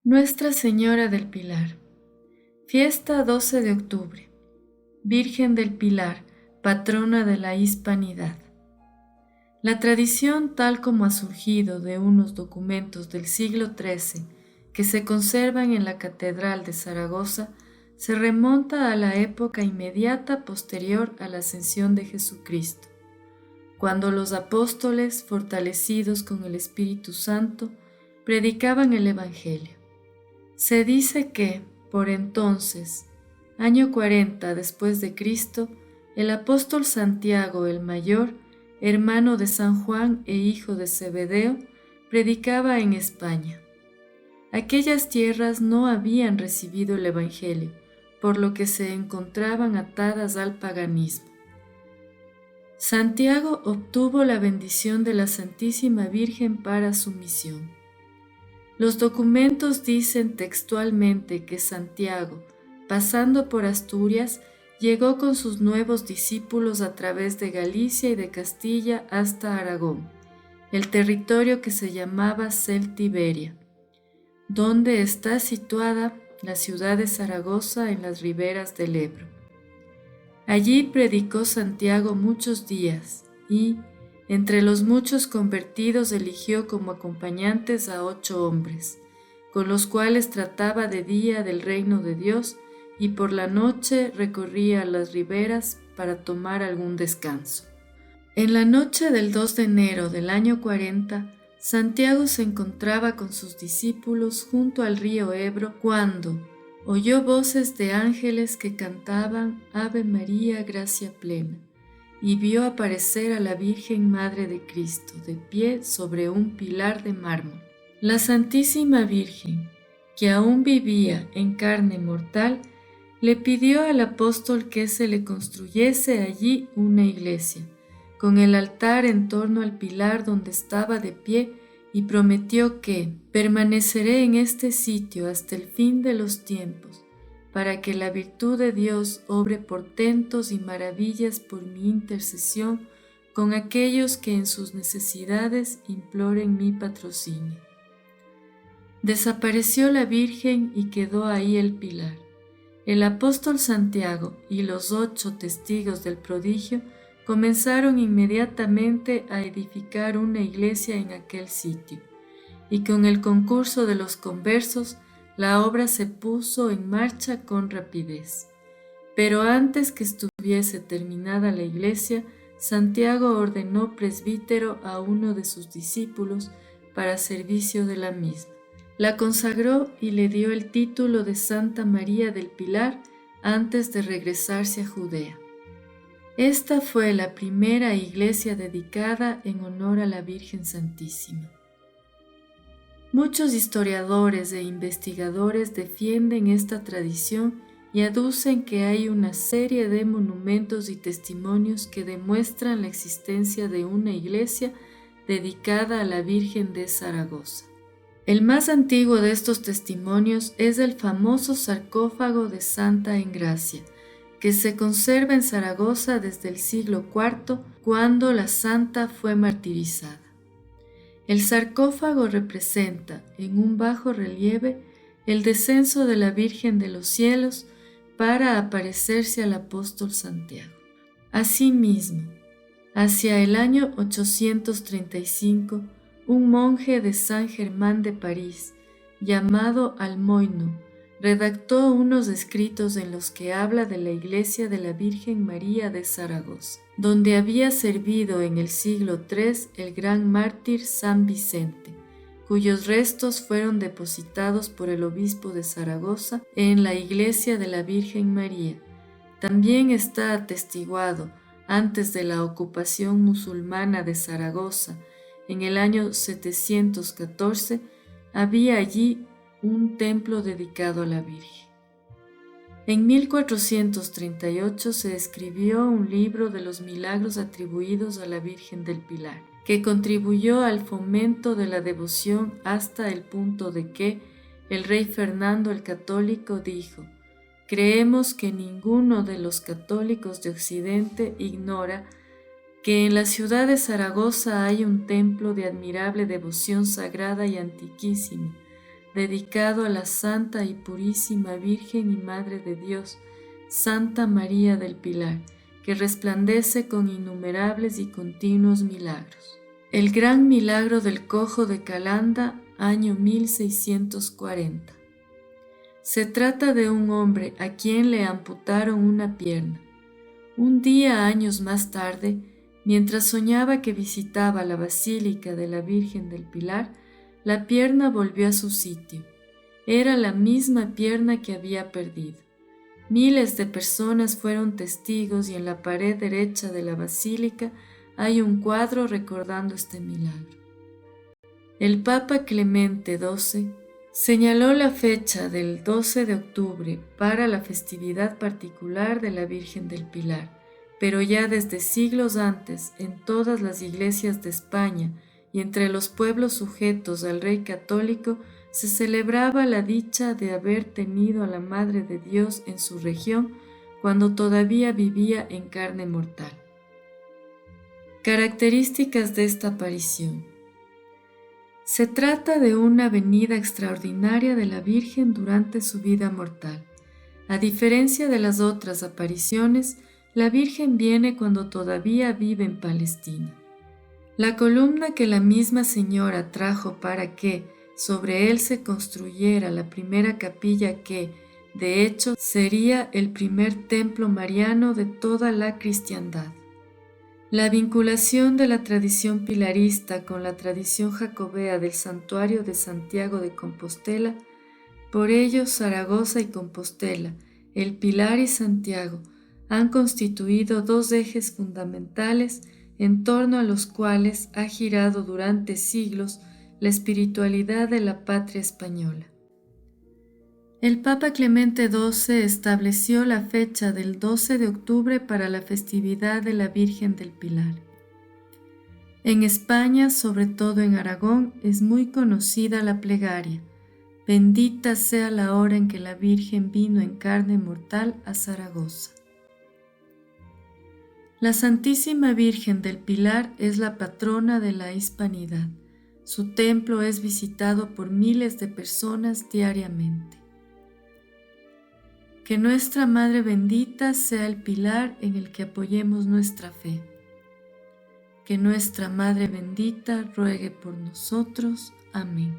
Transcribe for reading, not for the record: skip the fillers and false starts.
Nuestra Señora del Pilar. Fiesta 12 de octubre. Virgen del Pilar, patrona de la hispanidad. La tradición, tal como ha surgido de unos documentos del siglo XIII que se conservan en la Catedral de Zaragoza, se remonta a la época inmediata posterior a la ascensión de Jesucristo, cuando los apóstoles, fortalecidos con el Espíritu Santo, predicaban el Evangelio. Se dice que, por entonces, año 40 después de Cristo, el apóstol Santiago el Mayor, hermano de San Juan e hijo de Zebedeo, predicaba en España. Aquellas tierras no habían recibido el Evangelio, por lo que se encontraban atadas al paganismo. Santiago obtuvo la bendición de la Santísima Virgen para su misión. Los documentos dicen textualmente que Santiago, pasando por Asturias, llegó con sus nuevos discípulos a través de Galicia y de Castilla hasta Aragón, el territorio que se llamaba Celtiberia, donde está situada la ciudad de Zaragoza en las riberas del Ebro. Allí predicó Santiago muchos días y, entre los muchos convertidos, eligió como acompañantes a 8 hombres, con los cuales trataba de día del reino de Dios y por la noche recorría las riberas para tomar algún descanso. En la noche del 2 de enero del año 40, Santiago se encontraba con sus discípulos junto al río Ebro cuando oyó voces de ángeles que cantaban Ave María, gracia plena, y vio aparecer a la Virgen Madre de Cristo de pie sobre un pilar de mármol. La Santísima Virgen, que aún vivía en carne mortal, le pidió al apóstol que se le construyese allí una iglesia, con el altar en torno al pilar donde estaba de pie, y prometió que permaneceré en este sitio hasta el fin de los tiempos, para que la virtud de Dios obre portentos y maravillas por mi intercesión con aquellos que en sus necesidades imploren mi patrocinio. Desapareció la Virgen y quedó ahí el pilar. El apóstol Santiago y los 8 testigos del prodigio comenzaron inmediatamente a edificar una iglesia en aquel sitio, y con el concurso de los conversos, la obra se puso en marcha con rapidez. Pero antes que estuviese terminada la iglesia, Santiago ordenó presbítero a uno de sus discípulos para servicio de la misma. La consagró y le dio el título de Santa María del Pilar antes de regresarse a Judea. Esta fue la primera iglesia dedicada en honor a la Virgen Santísima. Muchos historiadores e investigadores defienden esta tradición y aducen que hay una serie de monumentos y testimonios que demuestran la existencia de una iglesia dedicada a la Virgen de Zaragoza. El más antiguo de estos testimonios es el famoso sarcófago de Santa Engracia, que se conserva en Zaragoza desde el siglo IV, cuando la santa fue martirizada. El sarcófago representa, en un bajo relieve, el descenso de la Virgen de los cielos para aparecerse al apóstol Santiago. Asimismo, hacia el año 835, un monje de San Germán de París, llamado Almoino, redactó unos escritos en los que habla de la iglesia de la Virgen María de Zaragoza, donde había servido en el siglo III el gran mártir San Vicente, cuyos restos fueron depositados por el obispo de Zaragoza en la iglesia de la Virgen María. También está atestiguado, antes de la ocupación musulmana de Zaragoza, en el año 714, había allí un templo dedicado a la Virgen. En 1438 se escribió un libro de los milagros atribuidos a la Virgen del Pilar, que contribuyó al fomento de la devoción hasta el punto de que el rey Fernando el Católico dijo: «Creemos que ninguno de los católicos de Occidente ignora que en la ciudad de Zaragoza hay un templo de admirable devoción sagrada y antiquísimo, dedicado a la Santa y Purísima Virgen y Madre de Dios, Santa María del Pilar, que resplandece con innumerables y continuos milagros. El gran milagro del cojo de Calanda, año 1640. Se trata de un hombre a quien le amputaron una pierna. Un día, años más tarde, mientras soñaba que visitaba la Basílica de la Virgen del Pilar, la pierna volvió a su sitio. Era la misma pierna que había perdido. Miles de personas fueron testigos y en la pared derecha de la basílica hay un cuadro recordando este milagro. El Papa Clemente XII señaló la fecha del 12 de octubre para la festividad particular de la Virgen del Pilar, pero ya desde siglos antes, en todas las iglesias de España y entre los pueblos sujetos al Rey católico, se celebraba la dicha de haber tenido a la Madre de Dios en su región cuando todavía vivía en carne mortal. Características de esta aparición. Se trata de una venida extraordinaria de la Virgen durante su vida mortal. A diferencia de las otras apariciones, la Virgen viene cuando todavía vive en Palestina. La columna que la misma Señora trajo para que sobre él se construyera la primera capilla que, de hecho, sería el primer templo mariano de toda la cristiandad. La vinculación de la tradición pilarista con la tradición jacobea del santuario de Santiago de Compostela, por ello Zaragoza y Compostela, el Pilar y Santiago, han constituido dos ejes fundamentales en torno a los cuales ha girado durante siglos la espiritualidad de la patria española. El Papa Clemente XII estableció la fecha del 12 de octubre para la festividad de la Virgen del Pilar. En España, sobre todo en Aragón, es muy conocida la plegaria: bendita sea la hora en que la Virgen vino en carne mortal a Zaragoza. La Santísima Virgen del Pilar es la patrona de la hispanidad. Su templo es visitado por miles de personas diariamente. Que nuestra Madre bendita sea el pilar en el que apoyemos nuestra fe. Que nuestra Madre bendita ruegue por nosotros. Amén.